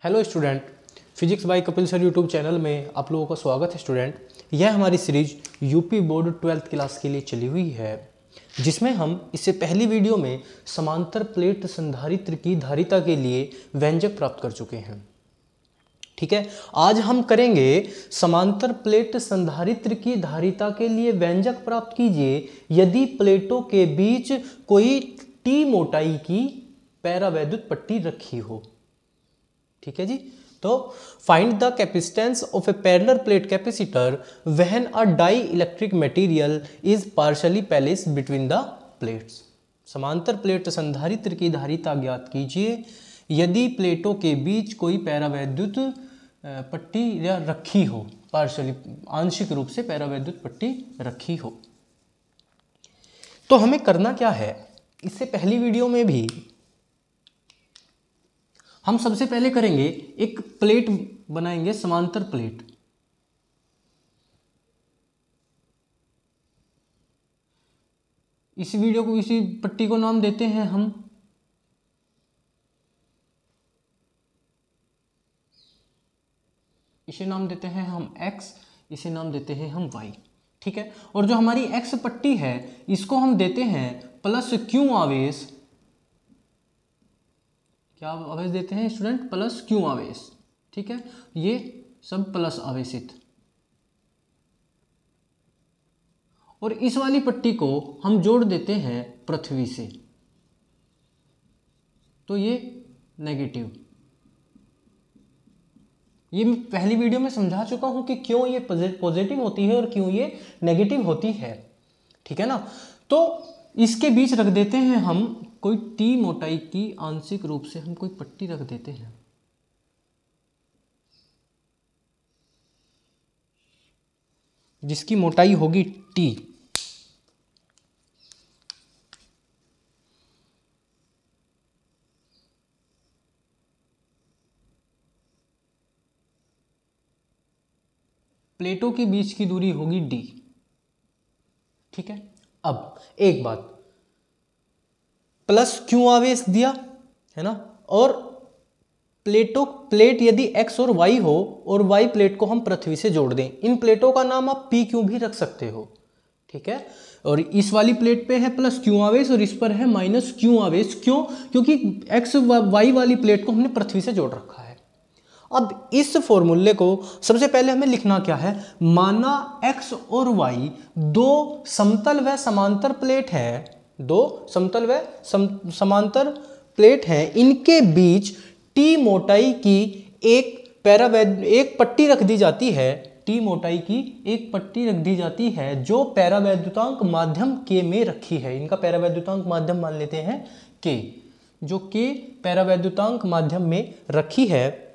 Hello student, physics bye Kapil sir YouTube channel में आप लोगों का स्वागत है। स्टूडेंट, यह हमारी series UP board 12th class के लिए चली हुई है, जिसमें हम इससे पहली वीडियो में समांतर प्लेट संधारित्र की धारिता के लिए व्यंजक प्राप्त कर चुके हैं। ठीक है, आज हम करेंगे समांतर प्लेट संधारित्र की धारिता के लिए व्यंजक प्राप्त कीजिए यदि प्लेटों के बीच कोई टी मोटाई की पैरावैद्युत पट्टी रखी हो। ठीक है जी, तो find the capacitance of a parallel plate capacitor when a dielectric material is partially placed between the plates. समांतर प्लेट संधारित्र की धारिता ज्ञात कीजिए यदि प्लेटों के बीच कोई पैरावैद्युत पट्टी या रखी हो, पार्शियली आंशिक रूप से पैरावैद्युत पट्टी रखी हो। तो हमें करना क्या है, इससे पहली वीडियो में भी हम सबसे पहले करेंगे एक प्लेट बनाएंगे, समांतर प्लेट। इस वीडियो को, इसी पट्टी को नाम देते हैं हम इसे नाम देते हैं हम x, इसे नाम देते हैं हम y। ठीक है, और जो हमारी x पट्टी है इसको हम देते हैं प्लस क्यू आवेश। क्या आवेश देते हैं स्टूडेंट? प्लस क्यू आवेश। ठीक है, ये सब प्लस आवेशित। और इस वाली पट्टी को हम जोड़ देते हैं पृथ्वी से, तो ये नेगेटिव। ये मैं पहली वीडियो में समझा चुका हूं कि क्यों ये पॉजिटिव होती है और क्यों ये नेगेटिव होती है। ठीक है ना, तो इसके बीच रख देते हैं हम कोई टी मोटाई की आंशिक रूप से हम कोई पट्टी रख देते हैं। जिसकी मोटाई होगी टी। प्लेटों के बीच की दूरी होगी डी। ठीक है, अब एक बात, प्लस क्यू आवेश दिया है ना, और प्लेट यदि x और y हो और y प्लेट को हम पृथ्वी से जोड़ दें, इन प्लेटों का नाम आप पी क्यू भी रख सकते हो। ठीक है, और इस वाली प्लेट पे है प्लस क्यू आवेश और इस पर है माइनस क्यू आवेश। क्यों? क्योंकि x y वाली प्लेट को हमने पृथ्वी से जोड़ रखा है। अब इस फॉर्मूले को सबसे पहले हमें लिखना क्या है, माना x और y दो समतल व समांतर प्लेट है, दो समतल व समांतर प्लेट है, इनके बीच टी मोटाई की एक पट्टी रख दी जाती है। टी मोटाई की एक पट्टी रख दी जाती है जो पैरावैद्युतांक माध्यम के में रखी है। इनका पैरावैद्युतांक माध्यम मान लेते हैं के, जो के पैरावैद्युतांक माध्यम में रखी है।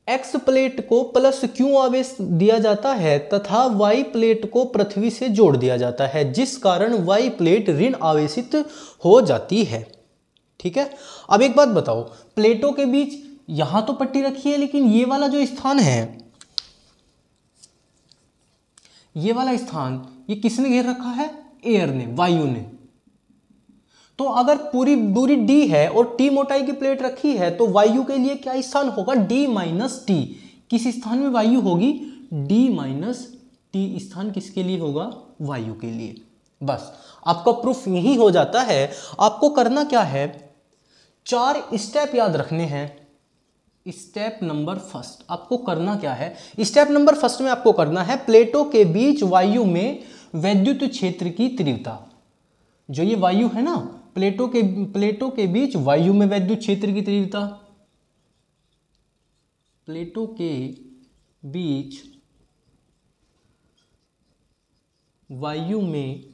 एक्स प्लेट को प्लस क्यू आवेश दिया जाता है तथा वाई प्लेट को पृथ्वी से जोड़ दिया जाता है, जिस कारण वाई प्लेट ऋण आवेशित हो जाती है। ठीक है, अब एक बात बताओ, प्लेटों के बीच यहां तो पट्टी रखी है, लेकिन ये वाला जो स्थान है, ये वाला स्थान, ये किसने घेर रखा है? एयर ने, वायु ने। तो अगर पूरी दूरी डी है और टी मोटाई की प्लेट रखी है तो वायु के लिए क्या स्थान होगा? D minus T. किस स्थान में वायु होगी? डी माइनस टी स्थान किसके लिए होगा? वायु के लिए। बस आपका प्रूफ यही हो जाता है। आपको करना क्या है, 4 स्टेप याद रखने हैं। स्टेप नंबर फर्स्ट आपको करना क्या है, स्टेप नंबर फर्स्ट में आपको करना है प्लेटों के बीच वायु में वैद्युत क्षेत्र की तीव्रता। जो ये वायु है ना, प्लेटों के बीच वायु में वैद्युत क्षेत्र की तीव्रता, प्लेटों के बीच वायु में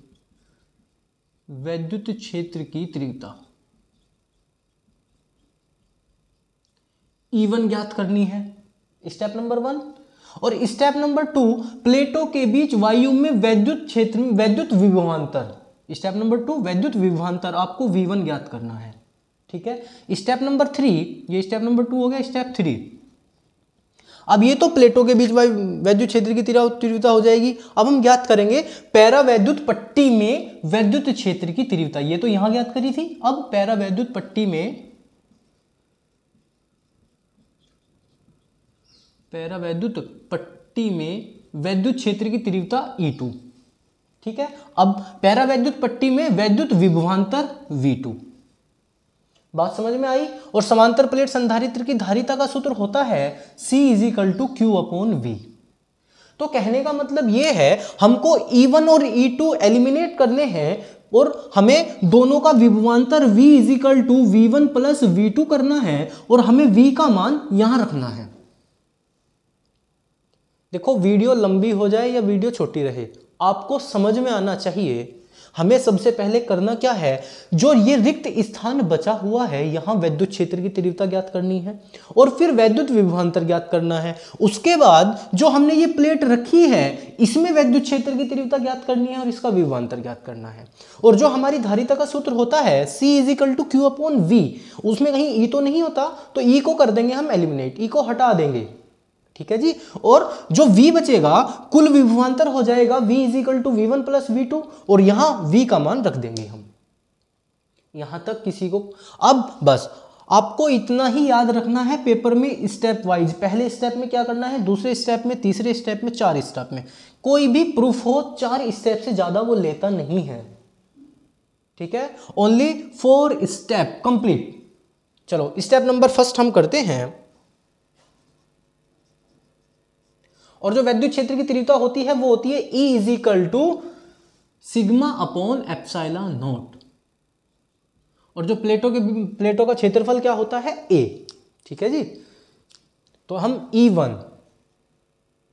वैद्युत क्षेत्र की तीव्रता E1 ज्ञात करनी है, स्टेप नंबर 1। और स्टेप नंबर 2, प्लेटों के बीच वायु में वैद्युत क्षेत्र में वैद्युत विभवांतर। स्टेप नंबर 2, वैद्युत विभवांतर आपको V1 ज्ञात करना है। ठीक है, स्टेप नंबर 3, ये स्टेप नंबर 2 हो गया। स्टेप 3, अब ये तो प्लेटों के बीच वैद्युत क्षेत्र की तीव्रता हो जाएगी। अब हम ज्ञात करेंगे पैरावैद्युत पट्टी में वैद्युत क्षेत्र की तीव्रता। ये तो यहां ज्ञात करी थी, अब पैरावैद्युत पट्टी में पैरावैद्युत पट्टी में वैद्युत क्षेत्र की तीव्रता E2। ठीक है, अब पैरावैद्युत पट्टी में वैद्युत विभवांतर V2। बात समझ में आई। और समांतर प्लेट संधारित्र की धारिता का सूत्र होता है C = Q/V। तो कहने का मतलब ये है हमको E1 और E2 एलिमिनेट करने हैं और हमें दोनों का विभवांतर V = V1 + V2 करना है और हमें V का मान यहां रखना है। देखो, वीडियो लंबी हो जाए या वीडियो छोटी रहे, आपको समझ में आना चाहिए। हमें सबसे पहले करना क्या है, जो ये रिक्त स्थान बचा हुआ है यहां वैद्युत क्षेत्र की तीव्रता ज्ञात करनी है और फिर वैद्युत विभवांतर ज्ञात करना है। उसके बाद जो हमने ये प्लेट रखी है इसमें वैद्युत क्षेत्र की तीव्रता ज्ञात करनी है और इसका विभवांतर ज्ञात करना है। और जो हमारी धारिता का सूत्र होता है C = Q/V, उसमें कहीं E तो नहीं होता, तो E को कर देंगे हम एलिमिनेट, E को हटा देंगे। ठीक है जी। और जो V बचेगा कुल विभवांतर हो जाएगा V = V1 + V2 और यहां V का मान रख देंगे हम। यहां तक किसी को अब बस आपको इतना ही याद रखना है पेपर में स्टेप वाइज। पहले स्टेप में क्या करना है, दूसरे स्टेप में, तीसरे स्टेप में, 4 स्टेप में। कोई भी प्रूफ हो 4 स्टेप से ज्यादा वो लेता नहीं है। ठीक है, ओनली 4 स्टेप कंप्लीट। चलो स्टेप नंबर फर्स्ट हम करते हैं। और जो वैद्युत क्षेत्र की तीव्रता होती है वो होती है E = σ/ε0। और जो प्लेटों का क्षेत्रफल क्या होता है A। ठीक है जी। तो हम E1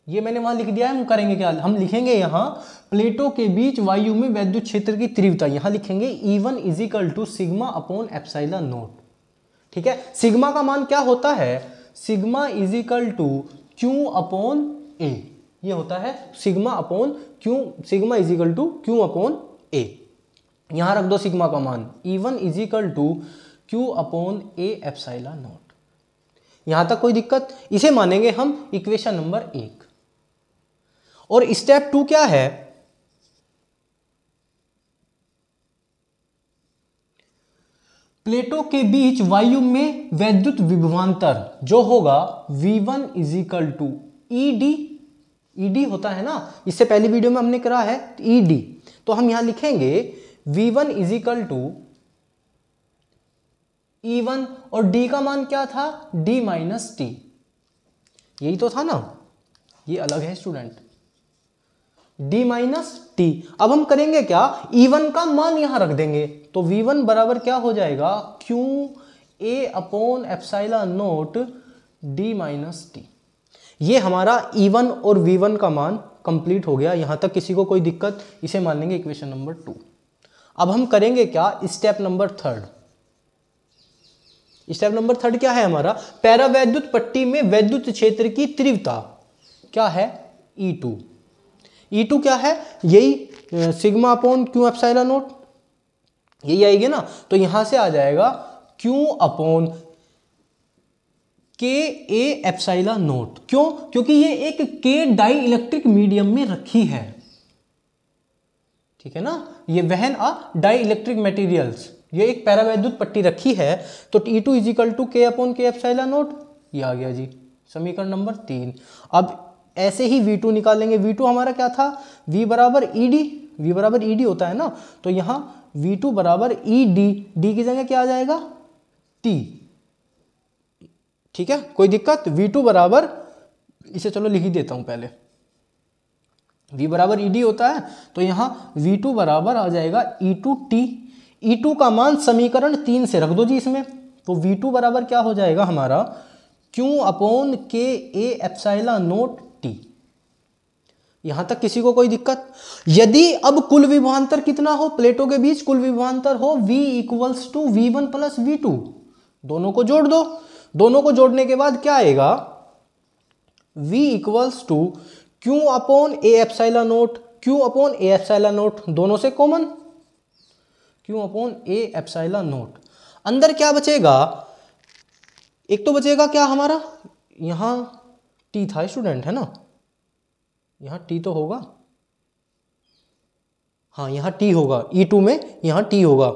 ये मैंने वहां लिख दिया है, हम करेंगे क्या, हम लिखेंगे यहां प्लेटों के बीच वायु में वैद्युत क्षेत्र की तीव्रता, यहां लिखेंगे E1 = σ/ε0। ठीक है, सिग्मा का मान क्या होता है, सिग्मा = Q/A, ये होता है सिग्मा = Q/A। यहां रख दो सिग्मा का मान E1 = Q/A/ε0। यहां तक कोई दिक्कत, इसे मानेंगे हम इक्वेशन नंबर 1। और स्टेप 2 क्या है, प्लेटों के बीच वायु में वैद्युत विभवांतर जो होगा V1 = ED होता है ना, इससे पहली वीडियो में हमने करा है ED। तो हम यहां लिखेंगे V1 = E1 और D का मान क्या था D - T, यही तो था ना, ये अलग है स्टूडेंट, D - T। अब हम करेंगे क्या, E1 का मान यहां रख देंगे, तो V1 बराबर क्या हो जाएगा QA/ε0 D - T। ये हमारा E1 और V1 का मान कंप्लीट हो गया। यहां तक किसी को कोई दिक्कत, इसे मान लेंगे इक्वेशन नंबर 2। अब हम करेंगे क्या, स्टेप नंबर 3। स्टेप नंबर 3 क्या है हमारा, पैरावैद्युत पट्टी में वैद्युत क्षेत्र की तीव्रता क्या है E2। E2 क्या है, यही σ/Q/ε0 यही आएगी ना, तो यहां से आ जाएगा Q/KA/ε0। क्यों, क्योंकि ये एक K डाई इलेक्ट्रिक मीडियम में रखी है। ठीक है ना, ये वहन डाई इलेक्ट्रिक मटेरियल्स, ये एक पैरावैद्युत पट्टी रखी है, तो E2 = K/K/ε0, ये आ गया जी समीकरण नंबर 3। अब ऐसे ही V2 निकालेंगे। V2 हमारा क्या था, V = ED होता है ना, तो यहां V2 = ED, D की जगह क्या आ जाएगा T। ठीक है, कोई दिक्कत, V2 बराबर, इसे चलो लिख ही देता हूं पहले, V = ED होता है, तो यहां V2 बराबर आ जाएगा E2T। E2 का मान समीकरण 3 से रख दो जी इसमें, तो V2 बराबर क्या हो जाएगा हमारा Q/KA/ε0T। यहां तक किसी को कोई दिक्कत। यदि अब कुल विभवांतर कितना हो, प्लेटों के बीच कुल विभवांतर हो V = V1 + V2, दोनों को जोड़ दो। दोनों को जोड़ने के बाद क्या आएगा, V = Q/A/ε0 दोनों से कॉमन, Q/A/ε0। अंदर क्या बचेगा, एक तो बचेगा क्या हमारा, यहां T था स्टूडेंट, है ना, यहां T तो होगा, हाँ यहां T होगा, E2 में यहां T होगा,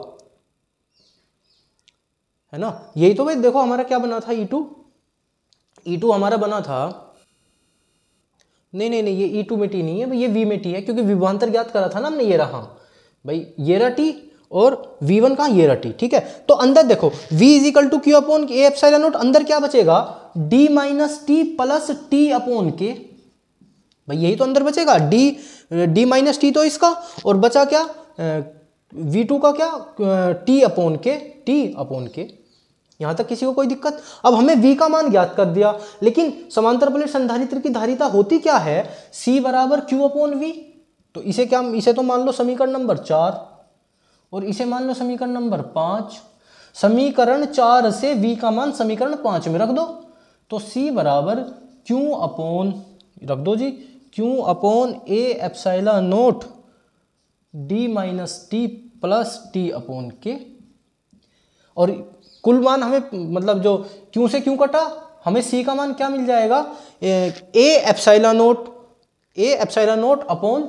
है ना। यही तो भाई देखो हमारा क्या बना था, E2 हमारा बना था नहीं नहीं नहीं, ये E2 में T नहीं है भाई, ये V में T है, क्योंकि विभवांतर ज्ञात करा था ना हमने, ये रहा भाई, ये रहा T और V1 कहाँ, ये रहा T, ठीक है। तो अंदर देखो V is equal to Q upon A epsilon naught, अंदर क्या बचेगा D minus t plus T upon K, भाई यही तो अंदर बचेगा, D माइनस टी तो इसका, और बचा क्या V2 का क्या T अपॉन के। यहां तक किसी को कोई दिक्कत? अब हमें V का मान ज्ञात कर दिया, लेकिन समांतर प्लेट संधारित्र की धारिता होती क्या है, C बराबर Q अपॉन V। तो इसे तो मान लो समीकरण नंबर 4 और इसे मान लो समीकरण नंबर 5। समीकरण 4 से V का मान समीकरण 5 में रख दो, तो C बराबर Q अपॉन, रख दो जी, Q upon A epsilon note D minus t plus T upon के। और कुल मान हमें, मतलब जो Q से Q कटा, हमें C का मान क्या मिल जाएगा, A epsilon naught upon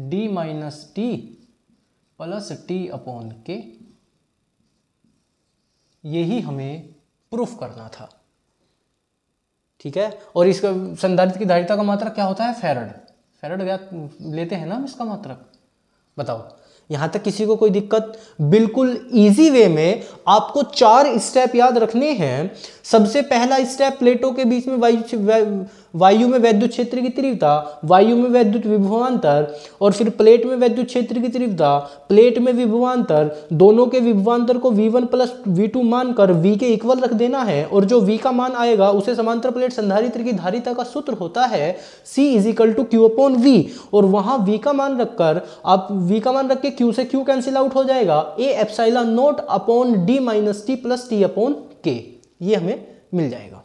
D minus t plus T upon के। यही हमें प्रूफ करना था, ठीक है। और इसका संधारित्र की धारिता का मात्रक क्या होता है, फेरड ज्ञात लेते हैं ना हम इसका मात्रक। बताओ यहां तक किसी को कोई दिक्कत? बिल्कुल इजी वे में आपको 4 स्टेप याद रखने हैं। सबसे पहला स्टेप, प्लेटों के बीच में वायु में वैद्युत क्षेत्र की तीव्रता, वायु में वैद्युत विभवांतर, और फिर प्लेट में वैद्युत क्षेत्र की तीव्रता, प्लेट में विभवांतर, दोनों के विभवांतर को V1 प्लस V2 मानकर V के इक्वल रख देना है, और जो V का मान आएगा उसे समांतर प्लेट संधारित्र की धारिता का सूत्र होता है C is equal to Q upon V, और वहां V का मान रखकर आप V का मान रख के Q से Q कैंसिल आउट हो जाएगा, A epsilon naught upon D minus t plus T upon K, ये हमें मिल जाएगा,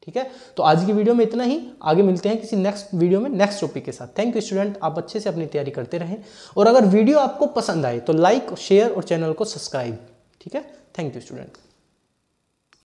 ठीक है। तो आज की वीडियो में इतना ही, आगे मिलते हैं किसी नेक्स्ट वीडियो में नेक्स्ट टॉपिक के साथ। थैंक यू स्टूडेंट, आप अच्छे से अपनी तैयारी करते रहें, और अगर वीडियो आपको पसंद आए तो लाइक, शेयर और चैनल को सब्सक्राइब, ठीक है। Thank you student.